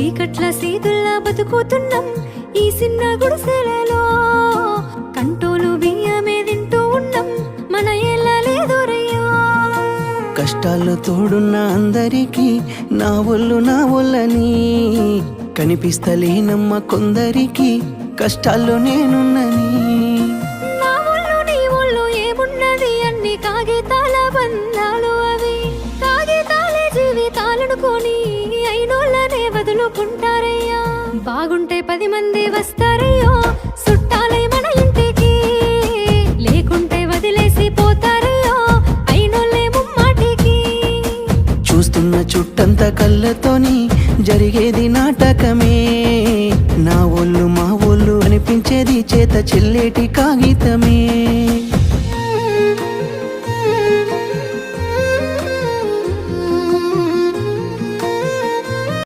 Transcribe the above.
చీకట్ల సీతుల్లా బతుకుతున్నాం ఈ చిన్న గుడిసెలలో. కంటోలు బియ్యమే తింటూ ఉన్నాం మన ఎల్లలేదోరయ్యా. కష్టాల్లో తోడున్న అందరికీ నా ఒళ్ళని కనిపిస్తలేనమ్మ కొందరికి కష్టాల్లో నేనున్నని. నా ఒళ్ళు నీ ఒళ్ళు ఏమున్నది అన్ని కాగితాల బంధాలు అవి. కాగితాలే జీవితాలనుకొని అయినోళ్ళనే వదులుకుంటారయ్యా. బాగుంటే 10 మంది వస్తారయ్యో చుట్టాలై మన ఇంటికి. లేకుంటే వదిలేసి పోతారయ్యో అయినోళ్ళే ముమ్మాటికి. చూస్తున్న చుట్టంత కళ్ళతోని జరిగేది నాటకమే. నా ఒళ్ళు మా ఒళ్ళు అనిపించేది చేత చెల్లేటి కాగితమే.